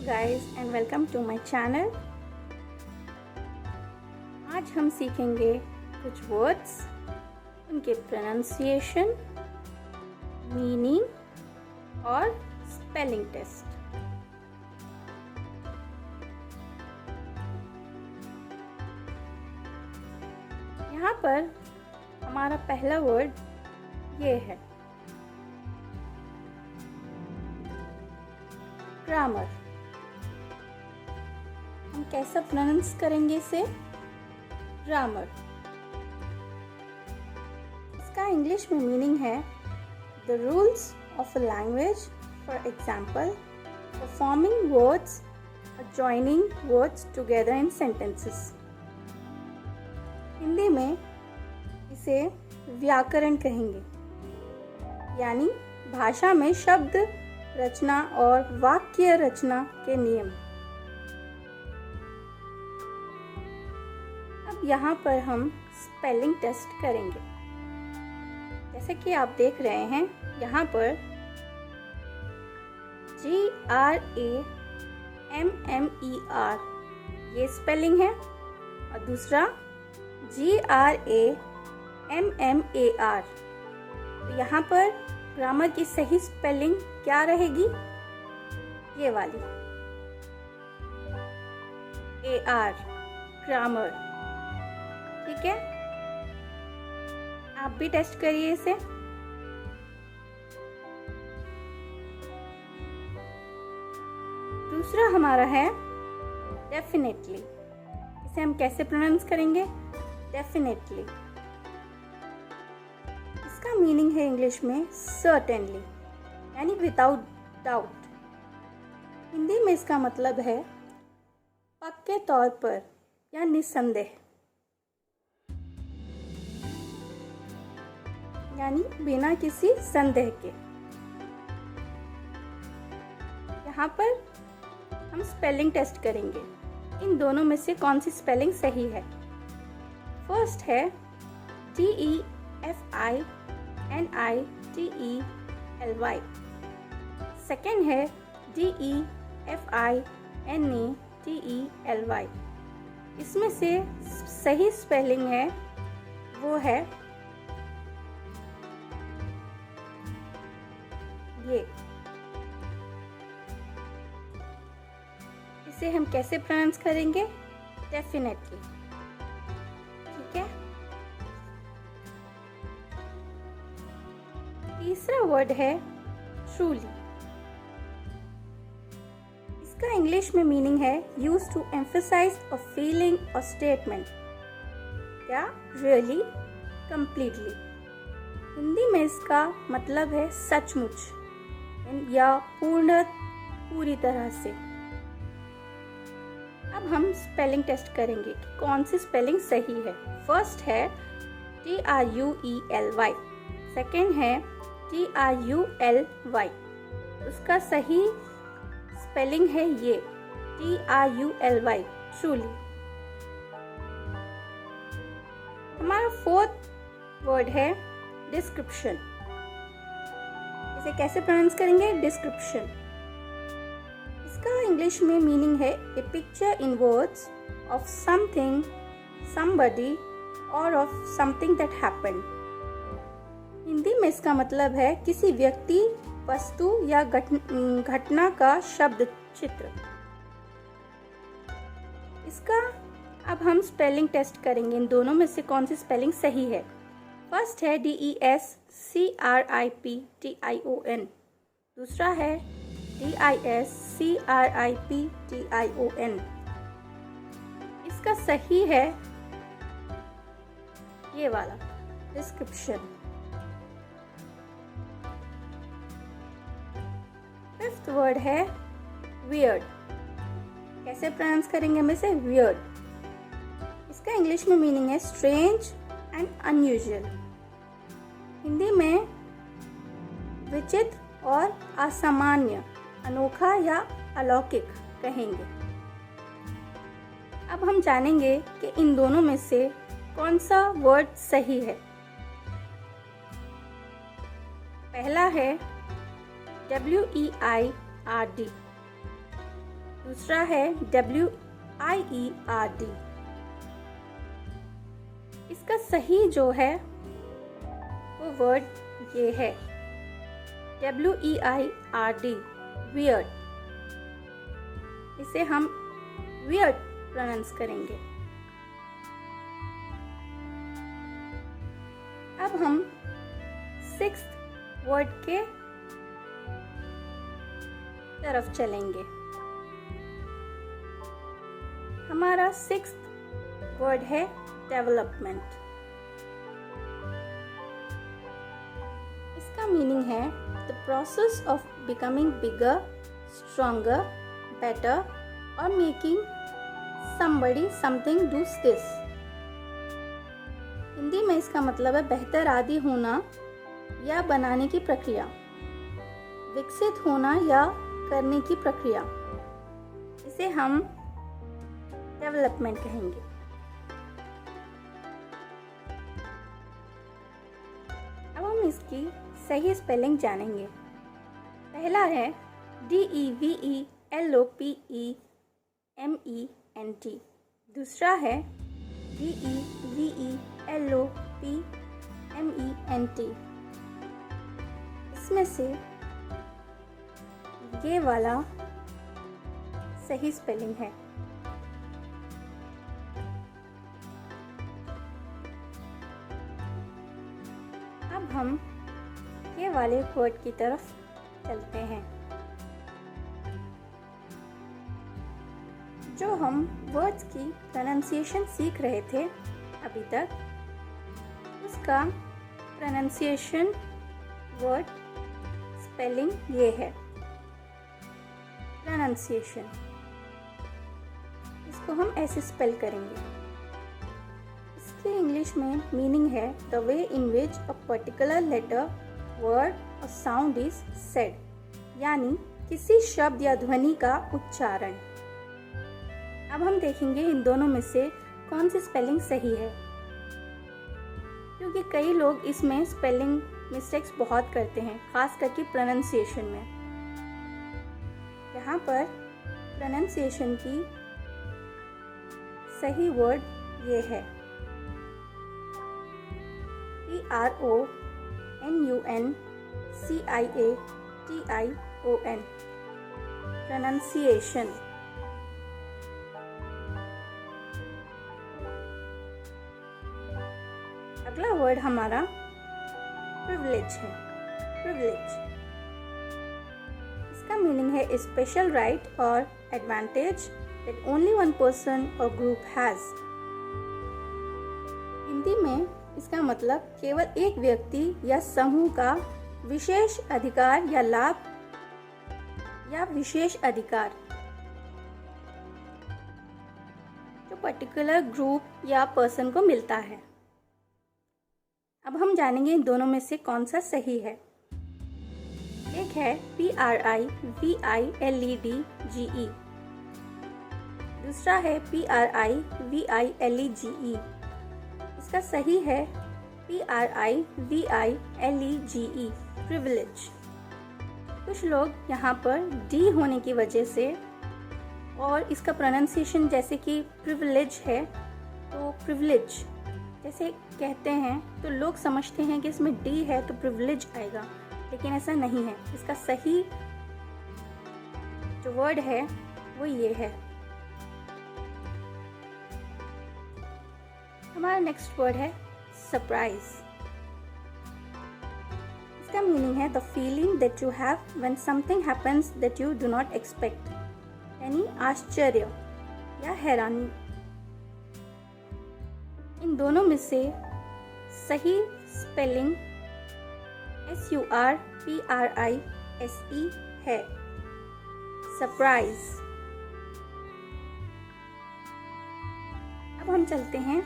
guys and welcome to my channel। आज हम सीखेंगे कुछ वर्ड्स, उनके प्रोनाउंसिएशन, मीनिंग और स्पेलिंग टेस्ट। यहाँ पर हमारा पहला वर्ड ये है ग्रामर। हम कैसा प्रोनाउंस करेंगे इसे? ग्रामर। इसका इंग्लिश में मीनिंग है the rules of a language, for example forming words और joining words together in sentences. Hindi में इसे व्याकरण कहेंगे, यानी भाषा में शब्द रचना और वाक्य रचना के नियम। अब यहाँ पर हम स्पेलिंग टेस्ट करेंगे। जैसे कि आप देख रहे हैं यहाँ पर GRAMMER ये स्पेलिंग है और दूसरा GRAMMAR। तो यहाँ पर ग्रामर की सही स्पेलिंग क्या रहेगी? ये वाली AR, ग्रामर। ठीक है, आप भी टेस्ट करिए इसे। दूसरा हमारा है डेफिनेटली। इसे हम कैसे प्रोनाउंस करेंगे? डेफिनेटली। इसका मीनिंग है इंग्लिश में सर्टेनली, यानी विदाउट डाउट। हिंदी में इसका मतलब है पक्के तौर पर या निस्संदेह, यानी बिना किसी संदेह के। यहाँ पर हम स्पेलिंग टेस्ट करेंगे, इन दोनों में से कौन सी स्पेलिंग सही है। फर्स्ट है DEFINITELY, सेकेंड है DEFINATELY। इसमें से सही स्पेलिंग है वो है ये। इसे हम कैसे प्रोनाउंस करेंगे? डेफिनेटली। ठीक है। तीसरा वर्ड है ट्रूली। इसका इंग्लिश में मीनिंग है use to emphasize a feeling और स्टेटमेंट, या रियली, कंप्लीटली। हिंदी में इसका मतलब है सचमुच या पूरी तरह से। अब हम स्पेलिंग टेस्ट करेंगे कि कौन सी स्पेलिंग सही है। फर्स्ट है TRUELY, सेकेंड है TRULY। उसका सही स्पेलिंग है ये TRULY, ट्रूली। हमारा फोर्थ वर्ड है डिस्क्रिप्शन। इसे कैसे प्रोनाउंस करेंगे? डिस्क्रिप्शन। इसका इंग्लिश में मीनिंग है a picture in words of something, somebody और of something that happened. Hindi में इसका मतलब है किसी व्यक्ति, वस्तु या घटना का शब्द चित्र। इसका अब हम स्पेलिंग टेस्ट करेंगे, इन दोनों में से कौन सी स्पेलिंग सही है। फर्स्ट है DESCRIPTION, दूसरा है DISCRIPTION। इसका सही है ये वाला डिस्क्रिप्शन। फिफ्थ वर्ड है वियर्ड। कैसे प्रोनाउंस करेंगे हम इसे? वियर्ड। इसका इंग्लिश में मीनिंग है स्ट्रेंज एंड अनयूजुअल। हिंदी में विचित्र और असामान्य, अनोखा या अलौकिक कहेंगे। अब हम जानेंगे कि इन दोनों में से कौन सा वर्ड सही है। पहला है WEIRD, दूसरा है WIERD। इसका सही जो है वो वर्ड ये है WEIRD, वियर्ड। इसे हम वियर्ड प्रोनाउंस करेंगे। अब हम 6th वर्ड के तरफ चलेंगे। हमारा 6th वर्ड है डेवलपमेंट। इसका मीनिंग है the process of becoming bigger, stronger, better और making somebody something does this। Hindi में इसका मतलब है बेहतर आदि होना या बनाने की प्रक्रिया, विकसित होना या करने की प्रक्रिया। इसे हम डेवलपमेंट कहेंगे। अब हम इसकी सही स्पेलिंग जानेंगे। पहला है DEVELOPEMENT। दूसरा है DEVELOPMENT। इसमें से ये वाला सही स्पेलिंग है। अब हम ये वाले वर्ड की तरफ चलते हैं। जो हम वर्ड्स की प्रोनाउंसिएशन सीख रहे थे अभी तक, उसका प्रोनाउंसिएशन वर्ड स्पेलिंग ये है प्रोनाउंसिएशन। इसको हम ऐसे स्पेल करेंगे। इसके इंग्लिश में मीनिंग है the way in which a particular letter, word और साउंड इज सेड, यानी किसी शब्द या ध्वनि का उच्चारण। अब हम देखेंगे इन दोनों में से कौन सी स्पेलिंग सही है, क्योंकि कई लोग इसमें स्पेलिंग मिस्टेक्स बहुत करते हैं, खास करके प्रोनाउंसिएशन में। यहाँ पर प्रोनाउंसिएशन की सही वर्ड ये है PRONUNCIATION, प्रोनाउंसिएशन। अगला वर्ड हमारा प्रिविलेज है। प्रिविलेज, इसका मीनिंग है स्पेशल राइट और advantage that only one person और ग्रुप हैज। हिंदी में इसका मतलब केवल एक व्यक्ति या समूह का विशेष अधिकार या लाभ या विशेष अधिकार, जो पर्टिकुलर ग्रुप या पर्सन को मिलता है। अब हम जानेंगे इन दोनों में से कौन सा सही है। एक है PRIVILEDGE, दूसरा है PRIVILEGE। इसका सही है PRIVILEGE, प्रिविलेज। कुछ लोग यहाँ पर डी होने की वजह से और इसका प्रोनाउंसिएशन जैसे कि प्रिविलेज है तो प्रिविलेज जैसे कहते हैं, तो लोग समझते हैं कि इसमें डी है तो प्रिविलेज आएगा, लेकिन ऐसा नहीं है। इसका सही जो वर्ड है वो ये है। हमारा नेक्स्ट वर्ड है सरप्राइज। इसका मीनिंग है the feeling that you have when something happens that you do not expect, यानी आश्चर्य या हैरानी। इन दोनों में से सही स्पेलिंग SURPRISE है, सरप्राइज। अब हम चलते हैं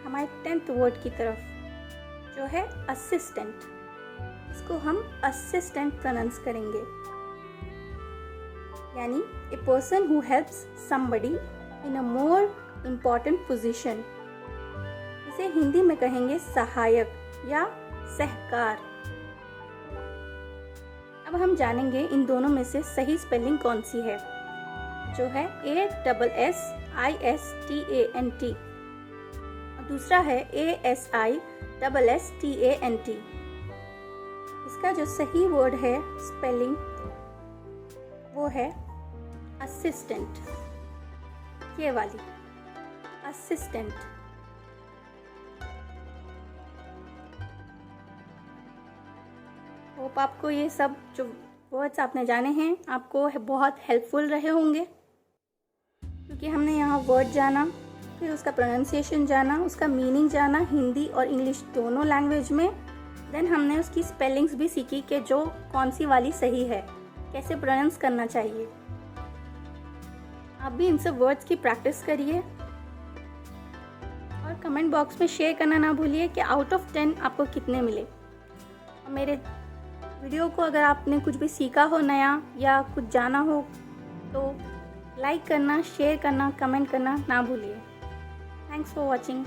हमारे 10th वर्ड की तरफ, जो है असिस्टेंट। इसको हम असिस्टेंट प्रोनाउंस करेंगे, यानी a person who helps somebody in a more important position. इसे हिंदी में कहेंगे सहायक या सहकार। अब हम जानेंगे इन दोनों में से सही स्पेलिंग कौन सी है। जो है ASSISTANT और दूसरा है ASISSTANT। इसका जो सही वर्ड है स्पेलिंग वो है असिस्टेंट, ये वाली असिस्टेंट। होप आपको ये सब जो वर्ड्स आपने जाने हैं आपको बहुत हेल्पफुल रहे होंगे, क्योंकि हमने यहाँ वर्ड जाना, फिर उसका प्रोनाउंसिएशन जाना, उसका मीनिंग जाना हिंदी और इंग्लिश दोनों लैंग्वेज में। देन हमने उसकी स्पेलिंग्स भी सीखी कि जो कौन सी वाली सही है, कैसे प्रोनाउंस करना चाहिए। आप भी इन सब वर्ड्स की प्रैक्टिस करिए और कमेंट बॉक्स में शेयर करना ना भूलिए कि आउट ऑफ 10 आपको कितने मिले। और मेरे वीडियो को अगर आपने कुछ भी सीखा हो नया या कुछ जाना हो तो लाइक करना, शेयर करना, कमेंट करना ना भूलिए। Thanks for watching.